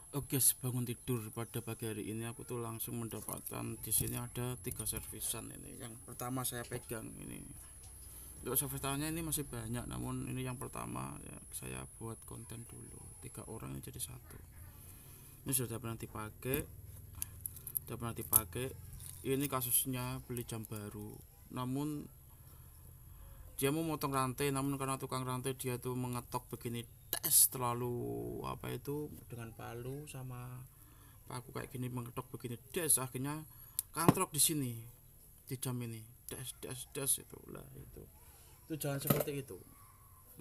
Oke, bangun tidur pada pagi hari ini aku tuh langsung mendapatkan di sini ada 3 servisan ini. Yang pertama saya pegang ini. Untuk service tangannya ini masih banyak, namun ini yang pertama ya, saya buat konten dulu. 3 orang ini jadi satu. Ini sudah pernah dipakai. Ini kasusnya beli jam baru. Namun dia mau motong rantai, namun karena tukang rantai dia tuh mengetok begini tes terlalu apa itu dengan palu sama aku kayak gini mengetok begini des akhirnya kantrok di sini di jam ini des itu lah itu jangan seperti itu,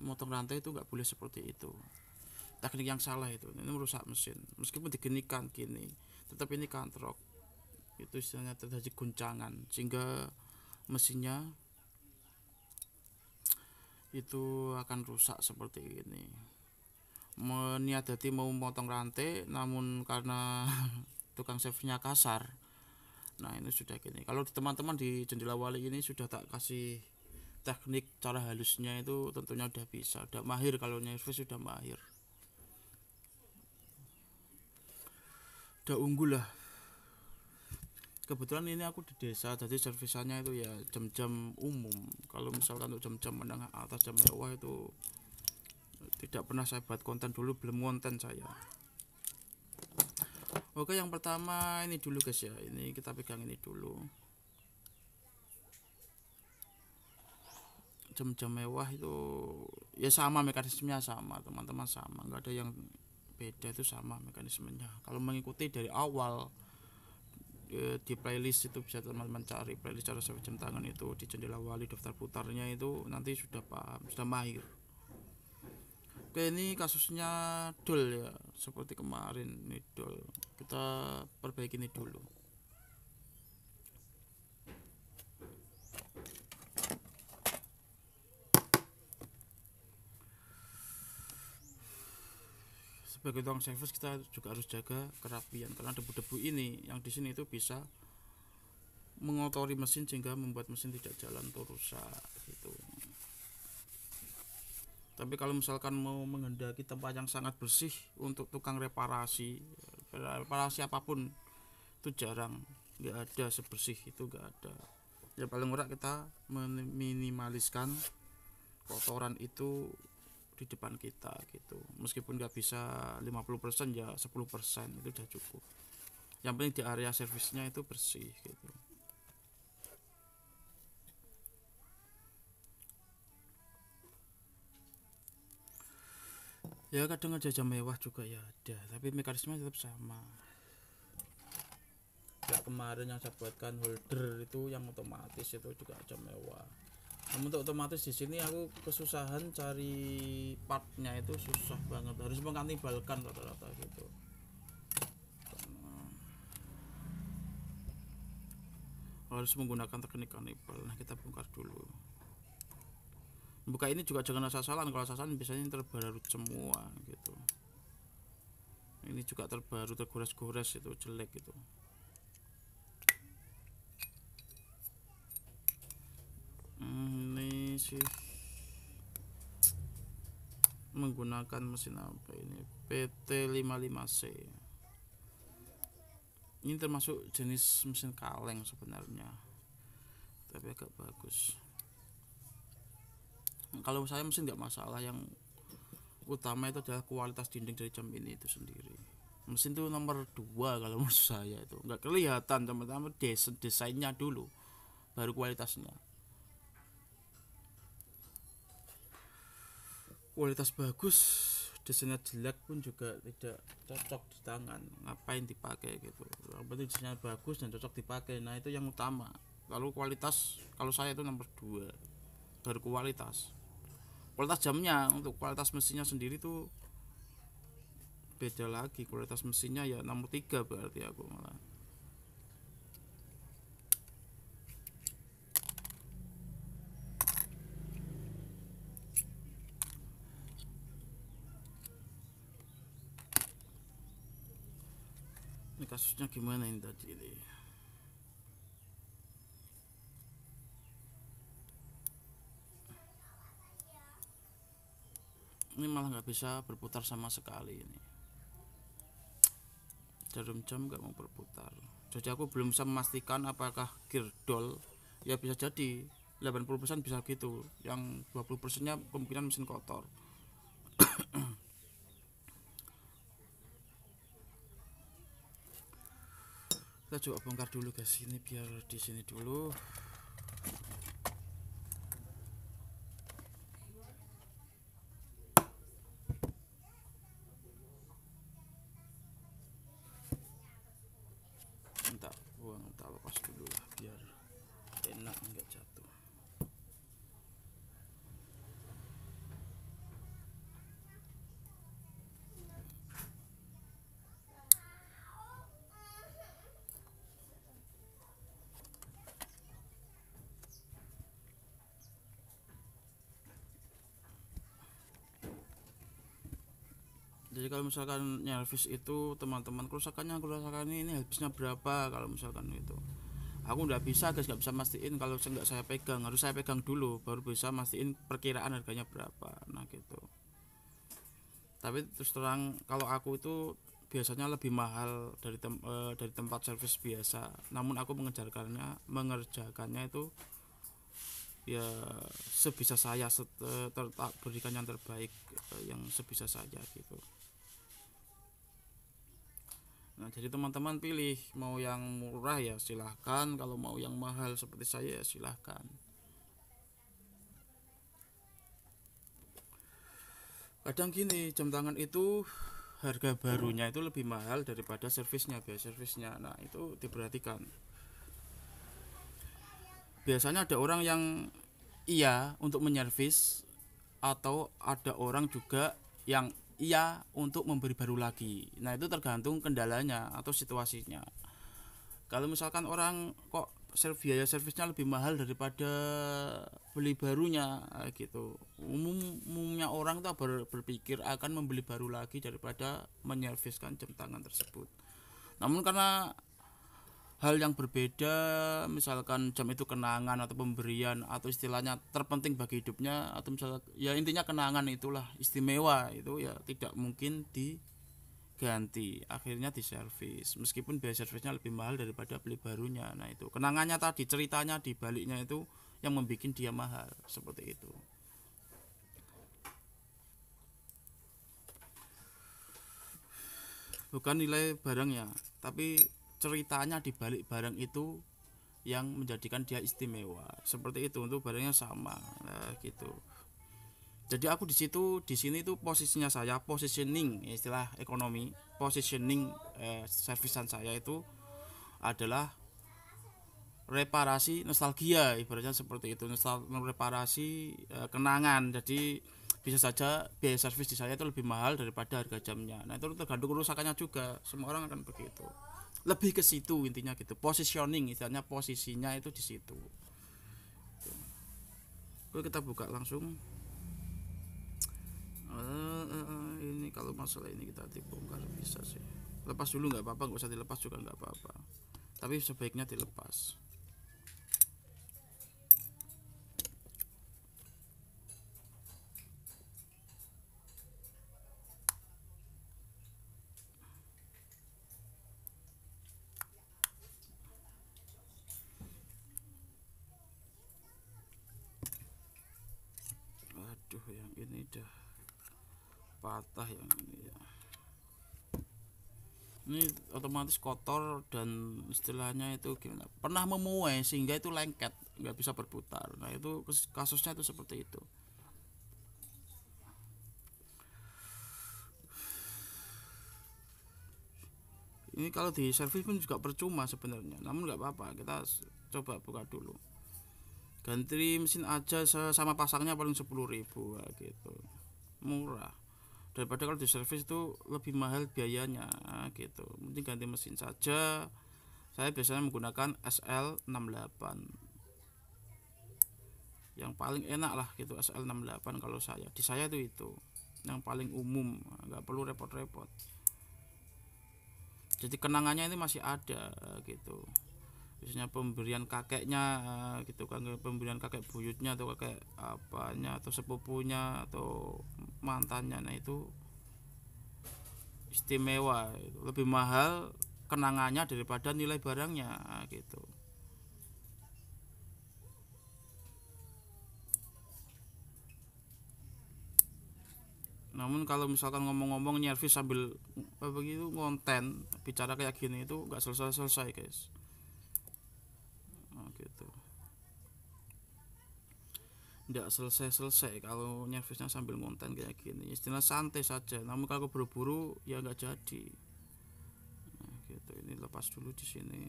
motong rantai itu nggak boleh seperti itu, teknik yang salah itu, ini merusak mesin meskipun digenikan gini tetap ini kantrok, itu istilahnya terjadi guncangan sehingga mesinnya itu akan rusak seperti ini. Meniadati mau memotong rantai namun karena tukang servisnya kasar. Nah ini sudah gini. Kalau teman-teman di jendela wali ini sudah tak kasih teknik cara halusnya itu tentunya udah bisa, udah mahir, kalau servis sudah mahir, udah unggul lah. Kebetulan ini aku di desa, jadi servisannya itu ya jam-jam umum. Kalau misalkan untuk jam-jam menengah atas, jam mewah itu tidak pernah saya buat konten dulu, belum konten saya. Oke, yang pertama ini dulu guys ya, ini kita pegang ini dulu. Jam-jam mewah itu ya sama mekanismenya, sama teman-teman, sama, nggak ada yang beda, itu sama mekanismenya. Kalau mengikuti dari awal di playlist itu bisa teman-teman cari playlist cara servis jam tangan itu di jendela wali, daftar putarnya itu nanti sudah paham, sudah mahir. Oke, ini kasusnya dol ya, seperti kemarin ini dol, kita perbaiki ini dulu. Sebagai tukang servis kita juga harus jaga kerapian karena debu-debu ini yang di sini itu bisa mengotori mesin sehingga membuat mesin tidak jalan atau rusak gitu. Tapi kalau misalkan mau menghendaki tempat yang sangat bersih untuk tukang reparasi apapun itu jarang, nggak ada sebersih itu, nggak ada. Ya paling murah kita meminimaliskan kotoran itu di depan kita gitu, meskipun nggak bisa 50% ya 10% itu udah cukup, yang penting di area servisnya itu bersih gitu. Ya kadang aja jam mewah juga ya ada, tapi mekanisme tetap sama. Kayak kemarin yang saya buatkan holder itu yang otomatis itu juga jam mewah. Namun untuk otomatis di sini aku kesusahan cari partnya, itu susah banget, harus mengkanibalkan rata-rata gitu. Harus menggunakan teknik kanibal. Nah kita bongkar dulu. Buka ini juga jangan asal-asalan, kalau asal-asalan biasanya terbaru semua gitu. Ini juga terbaru, tergores-gores, itu jelek gitu. Ini sih menggunakan mesin apa ini, PT55C. Ini termasuk jenis mesin kaleng sebenarnya, tapi agak bagus. Kalau saya mesin nggak masalah, yang utama itu adalah kualitas dinding dari jam ini itu sendiri. Mesin itu nomor 2 kalau menurut saya, itu nggak kelihatan teman-teman, desainnya dulu baru kualitasnya. Kualitas bagus, desainnya jelek pun juga tidak cocok di tangan, ngapain dipakai gitu. Yang penting desainnya bagus dan cocok dipakai, nah itu yang utama. Lalu kualitas, kalau saya itu nomor 2 baru kualitas. Kualitas jamnya, untuk kualitas mesinnya sendiri tuh beda lagi, kualitas mesinnya ya nomor 3 berarti aku malah. Ini kasusnya gimana ini tadi ini malah nggak bisa berputar sama sekali ini. jarum jam nggak mau berputar. Jadi aku belum bisa memastikan apakah girdol, ya bisa jadi 80% bisa gitu, yang 20%-nya kemungkinan mesin kotor. Kita coba bongkar dulu guys, ini biar di sini dulu. Entah buang, entah lepas dulu lah biar enak nggak jatuh. Jadi kalau misalkan nyervis itu teman-teman, kerusakan ini habisnya berapa, kalau misalkan itu aku nggak bisa guys, nggak bisa mastiin kalau nggak saya pegang, harus saya pegang dulu baru bisa mastiin perkiraan harganya berapa. Nah gitu. Tapi terus terang kalau aku itu biasanya lebih mahal dari tempat servis biasa, namun aku mengerjakannya itu ya sebisa saya, berikan yang terbaik, yang sebisa saja gitu. Nah, jadi teman-teman pilih mau yang murah ya silahkan, kalau mau yang mahal seperti saya ya silahkan. Kadang gini, jam tangan itu harga barunya itu lebih mahal daripada servisnya, biaya servisnya. Nah, itu diperhatikan. Biasanya ada orang yang iya untuk menyervis, atau ada orang juga yang iya untuk memberi baru lagi. Nah, itu tergantung kendalanya atau situasinya. Kalau misalkan orang kok biaya servisnya lebih mahal daripada beli barunya gitu, umumnya orang tuh berpikir akan membeli baru lagi daripada menyerviskan jam tangan tersebut. Namun karena hal yang berbeda, misalkan jam itu kenangan atau pemberian atau istilahnya terpenting bagi hidupnya, atau misalnya ya intinya kenangan itulah istimewa, itu ya tidak mungkin diganti, akhirnya diservis meskipun biaya servisnya lebih mahal daripada beli barunya. Nah itu kenangannya tadi, ceritanya di baliknya itu yang membuat dia mahal, seperti itu. Bukan nilai barangnya, tapi ceritanya di balik barang itu yang menjadikan dia istimewa, seperti itu. Untuk barangnya sama, nah, gitu. Jadi aku di sini tuh posisinya saya, positioning, istilah ekonomi, positioning servisan saya itu adalah reparasi nostalgia, ibaratnya seperti itu, reparasi kenangan. Jadi bisa saja biaya servis di saya itu lebih mahal daripada harga jamnya. Nah itu tergantung kerusakannya juga, semua orang akan begitu, lebih ke situ intinya gitu. Positioning, istilahnya posisinya itu di situ. Oke, kita buka langsung. Ini kalau masalah ini kita dibongkar bisa sih. Lepas dulu nggak apa-apa, nggak usah dilepas juga nggak apa-apa, tapi sebaiknya dilepas. Aduh, yang ini dah patah yang ini ya. Ini otomatis kotor dan istilahnya itu gimana, pernah memuai sehingga itu lengket, nggak bisa berputar. Nah itu kasusnya itu seperti itu. Ini kalau di servis pun juga percuma sebenarnya, namun nggak apa-apa, kita coba buka dulu. Ganti mesin aja sama pasangnya paling 10.000 gitu, murah. Daripada kalau di servis itu lebih mahal biayanya gitu. Mending ganti mesin saja. Saya biasanya menggunakan SL68, yang paling enak lah gitu, SL68 kalau saya. Di saya itu yang paling umum, nggak perlu repot-repot. Jadi kenangannya ini masih ada gitu. Biasanya pemberian kakeknya gitu kan, pemberian kakek buyutnya atau kakek apanya atau sepupunya atau mantannya. Nah itu istimewa, itu lebih mahal kenangannya daripada nilai barangnya gitu. Namun kalau misalkan ngomong-ngomong nyervis sambil begitu konten bicara kayak gini itu nggak selesai-selesai guys. Gitu. Nggak selesai-selesai kalau nyervisnya sambil konten kayak gini. Istilah santai saja. Namun kalau buru-buru ya nggak jadi. Gitu. Ini lepas dulu di sini.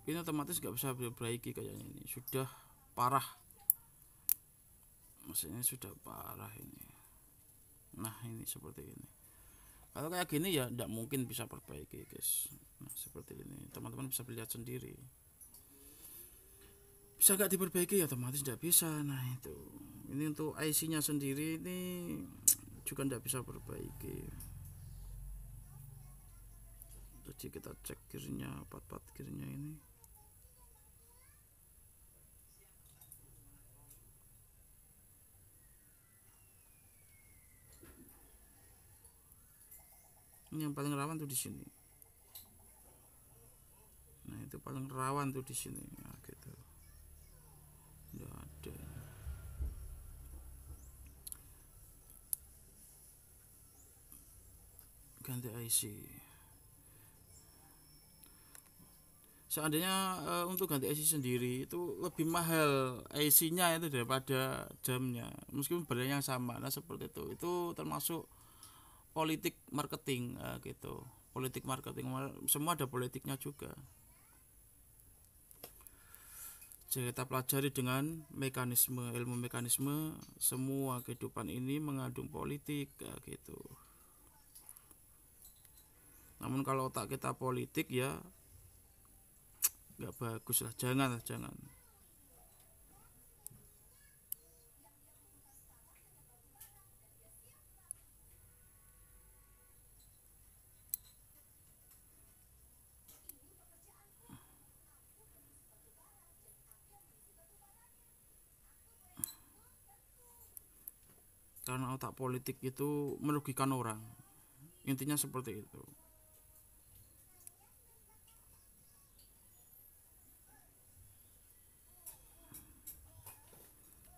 Ini otomatis nggak bisa diperbaiki kayaknya, ini sudah parah, mesinnya sudah parah ini. Nah ini seperti ini, kalau kayak gini ya nggak mungkin bisa perbaiki guys. Nah seperti ini teman-teman bisa lihat sendiri, bisa nggak diperbaiki ya otomatis nggak bisa. Nah itu ini untuk IC nya sendiri ini juga nggak bisa perbaiki. Jadi kita cek gearnya, part-part gearnya ini. Ini yang paling rawan tuh di sini. Nah itu paling rawan tuh di sini. Nah, gitu. Nggak ada. Ganti IC. Seandainya untuk ganti IC sendiri itu lebih mahal IC-nya itu daripada jamnya, meskipun barangnya sama. Nah seperti itu termasuk politik marketing gitu. Politik marketing, semua ada politiknya juga. Jadi kita pelajari dengan mekanisme, ilmu mekanisme, semua kehidupan ini mengandung politik gitu. Namun kalau otak kita politik ya nggak bagus lah, jangan. Karena otak politik itu merugikan orang, intinya seperti itu.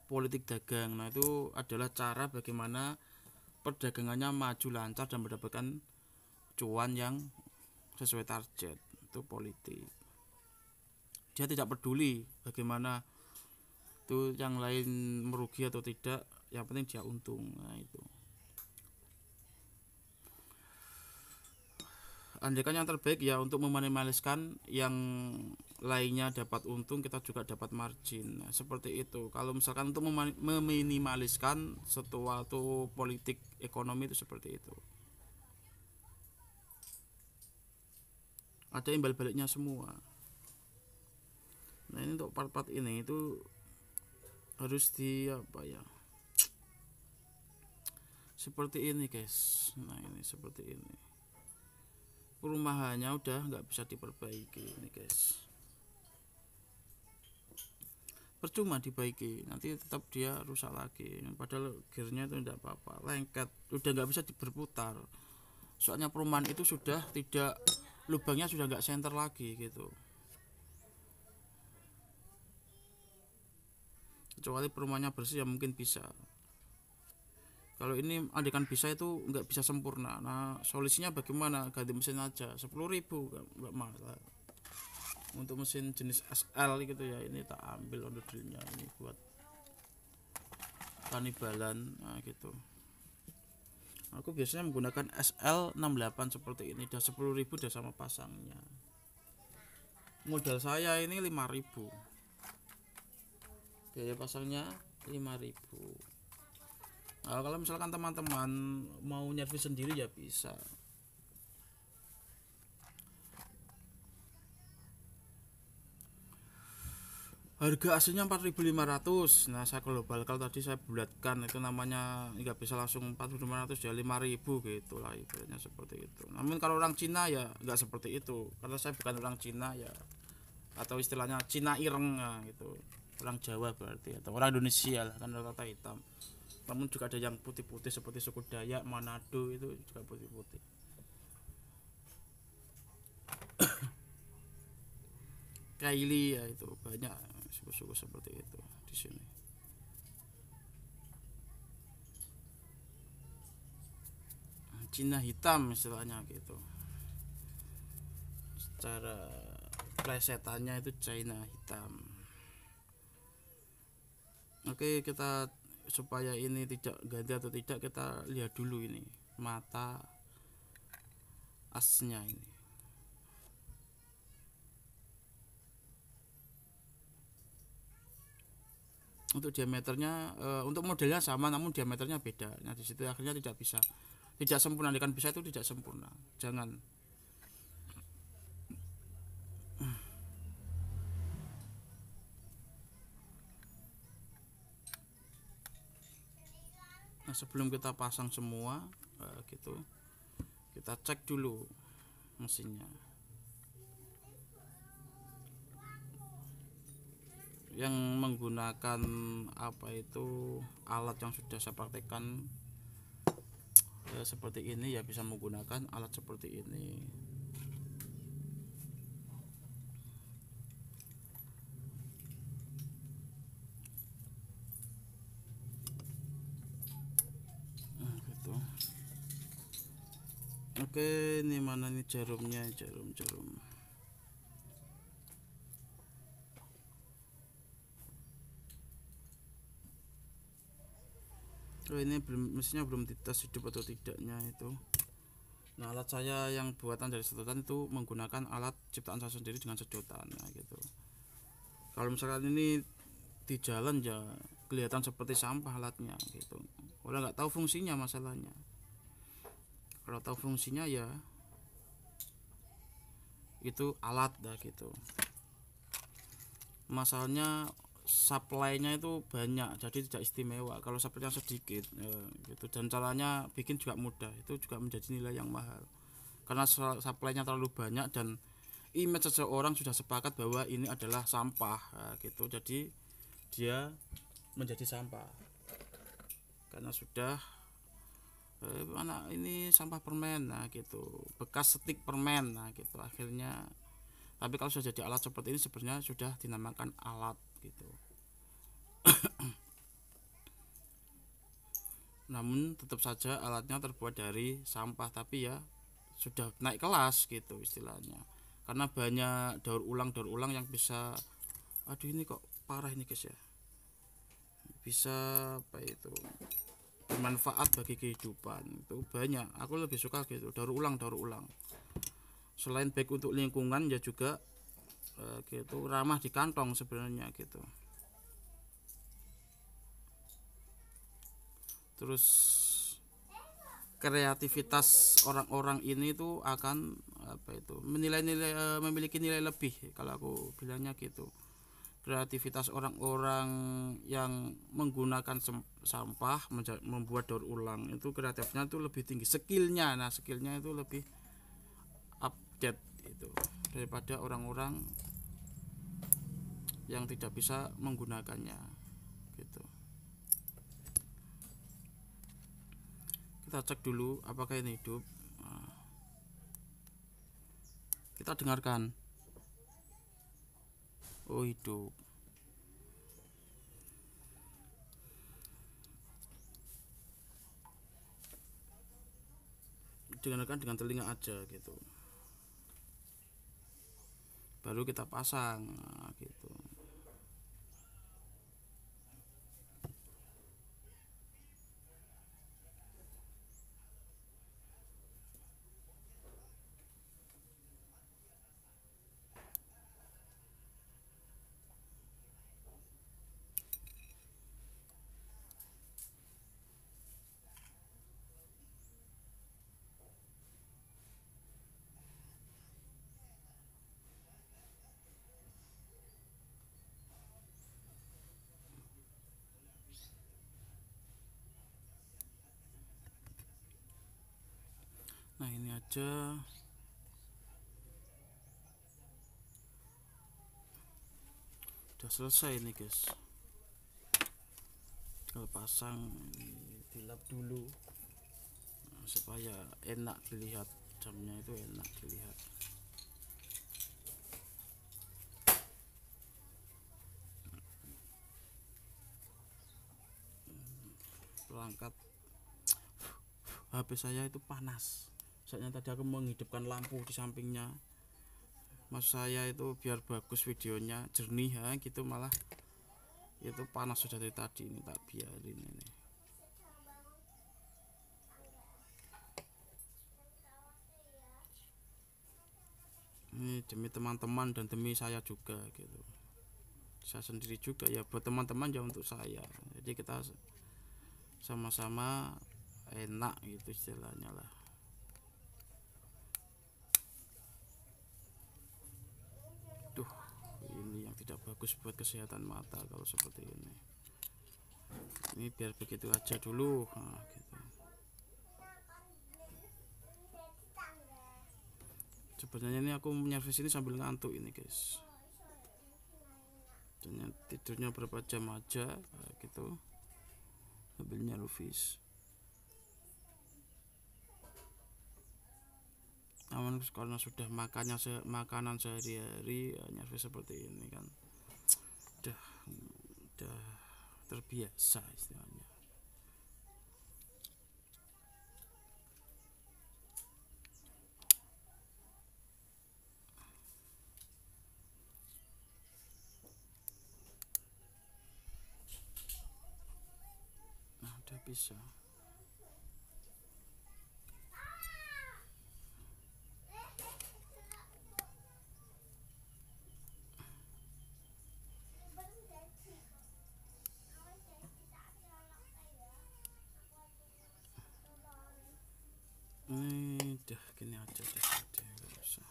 Politik dagang, nah itu adalah cara bagaimana perdagangannya maju lancar dan mendapatkan cuan yang sesuai target. Itu politik, dia tidak peduli bagaimana itu yang lain merugi atau tidak, yang penting dia untung. Nah itu andaikan yang terbaik ya untuk meminimaliskan yang lainnya dapat untung, kita juga dapat margin. Nah, seperti itu. Kalau misalkan untuk meminimaliskan suatu politik ekonomi itu seperti itu. Ada imbal baliknya semua. Nah ini untuk part-part ini itu harus di apa ya? Seperti ini guys. Nah ini seperti ini. Perumahannya udah nggak bisa diperbaiki ini guys. Percuma dibaiki, nanti tetap dia rusak lagi. Padahal gearnya itu tidak apa-apa, lengket, udah nggak bisa berputar. Soalnya perumahan itu sudah tidak, lubangnya sudah nggak senter lagi gitu. Kecuali perumahannya bersih ya mungkin bisa. Kalau ini andaikan bisa itu nggak bisa sempurna. Nah solusinya bagaimana? Ganti mesin aja, 10.000 nggak masalah. Untuk mesin jenis SL gitu ya, ini tak ambil onderdilnya ini buat kanibalan. Nah gitu. Aku biasanya menggunakan SL68 seperti ini, udah 10.000 udah sama pasangnya. Modal saya ini 5.000, biaya pasangnya 5.000. Nah, kalau misalkan teman-teman mau nyervis sendiri ya bisa. Harga aslinya 4.500. Nah, saya global kalau tadi saya bulatkan itu namanya nggak bisa langsung 4.500 ya 5.000 gitu lah ibaratnya seperti itu. Namun kalau orang Cina ya nggak seperti itu. Karena saya bukan orang Cina ya, atau istilahnya Cina ireng ya, gitu. Orang Jawa berarti atau orang Indonesia lah kan rata-rata hitam. Namun juga ada yang putih-putih seperti suku Dayak, Manado itu juga putih-putih. Kaili ya itu banyak suku-suku seperti itu di sini. Cina hitam istilahnya gitu. Secara plesetannya itu China hitam. Oke, kita supaya ini tidak ganti atau tidak kita lihat dulu ini mata asnya ini. Untuk diameternya untuk modelnya sama namun diameternya beda. Nah, di situ akhirnya tidak sempurna, dengan bisa itu tidak sempurna. Jangan. Nah, sebelum kita pasang semua gitu, kita cek dulu mesinnya. Yang menggunakan apa itu alat yang sudah saya praktekkan seperti ini ya bisa menggunakan alat seperti ini. Gitu. Oke, ini mana nih jarumnya, jarum. Oh, ini mesinnya belum dites hidup atau tidaknya itu. Nah, alat saya yang buatan dari sedotan itu menggunakan alat ciptaan saya sendiri dengan sedotan, nah, gitu. Kalau misalkan ini di jalan ya kelihatan seperti sampah alatnya gitu. Orang nggak tahu fungsinya masalahnya. Kalau tahu fungsinya ya itu alat dah gitu. Masalahnya supply-nya itu banyak jadi tidak istimewa. Kalau supply-nya sedikit gitu, dan caranya bikin juga mudah, itu juga menjadi nilai yang mahal karena supply-nya terlalu banyak dan image seseorang sudah sepakat bahwa ini adalah sampah gitu, jadi dia menjadi sampah karena sudah anak ini sampah permen, nah gitu, bekas stik permen, nah gitu akhirnya. Tapi kalau sudah jadi alat seperti ini sebenarnya sudah dinamakan alat gitu. Namun tetap saja alatnya terbuat dari sampah, tapi ya sudah naik kelas gitu istilahnya. Karena banyak daur ulang yang bisa, aduh ini kok parah ini guys ya. Bisa apa itu? Bermanfaat bagi kehidupan. Itu banyak. Aku lebih suka gitu, daur ulang. Selain baik untuk lingkungan ya juga gitu ramah di kantong sebenarnya gitu. Terus kreativitas orang-orang ini tuh akan apa itu menilai-nilai memiliki nilai lebih kalau aku bilangnya gitu. Kreativitas orang-orang yang menggunakan sampah membuat daur ulang itu kreatifnya itu lebih tinggi, skillnya. Nah, skillnya itu lebih update itu daripada orang-orang yang tidak bisa menggunakannya gitu. Kita cek dulu apakah ini hidup. Nah, kita dengarkan. Oh, hidup. Dengarkan dengan telinga aja gitu. Baru kita pasang, nah, gitu. aja. Udah selesai nih guys, kalau pasang dilap dulu supaya enak dilihat, jamnya itu enak dilihat. Perangkat HP saya itu panas, soalnya tadi aku menghidupkan lampu di sampingnya. Maksud saya itu biar bagus videonya jernih ya gitu, malah itu panas sudah dari tadi. Ini tak biarin ini. Ini demi teman-teman dan demi saya juga gitu. Saya sendiri juga ya, buat teman-teman ya, untuk saya. Jadi kita sama-sama enak gitu istilahnya lah. Duh, ini yang tidak bagus buat kesehatan mata kalau seperti ini. Ini biar begitu aja dulu. Nah, gitu. Sebenarnya ini aku menyervis ini sambil ngantuk ini guys. Dan tidurnya berapa jam aja gitu, sambil nyervis. Namun karena sudah makanan sehari-hari ya, nyervis seperti ini kan udah terbiasa istilahnya. Nah, udah bisa. Ini udah gini aja deh, nggak usah.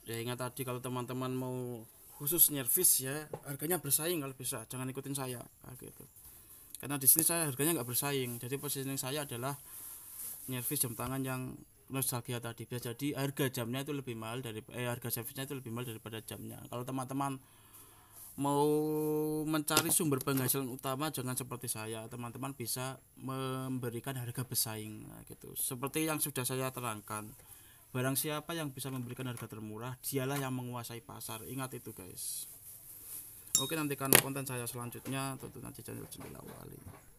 Ya ingat tadi, kalau teman-teman mau khusus nyervis ya, harganya bersaing kalau bisa, jangan ikutin saya gitu. Karena di sini saya harganya nggak bersaing. Jadi positioning saya adalah nyervis jam tangan yang nostalgia tadi. Bisa jadi harga jamnya itu lebih mahal dari harga servisnya itu lebih mahal daripada jamnya. Kalau teman-teman mau mencari sumber penghasilan utama, jangan seperti saya. Teman-teman bisa memberikan harga bersaing gitu. Seperti yang sudah saya terangkan, barang siapa yang bisa memberikan harga termurah, dialah yang menguasai pasar. Ingat itu guys. Oke, nantikan konten saya selanjutnya, tonton nanti channel Jendela Wali.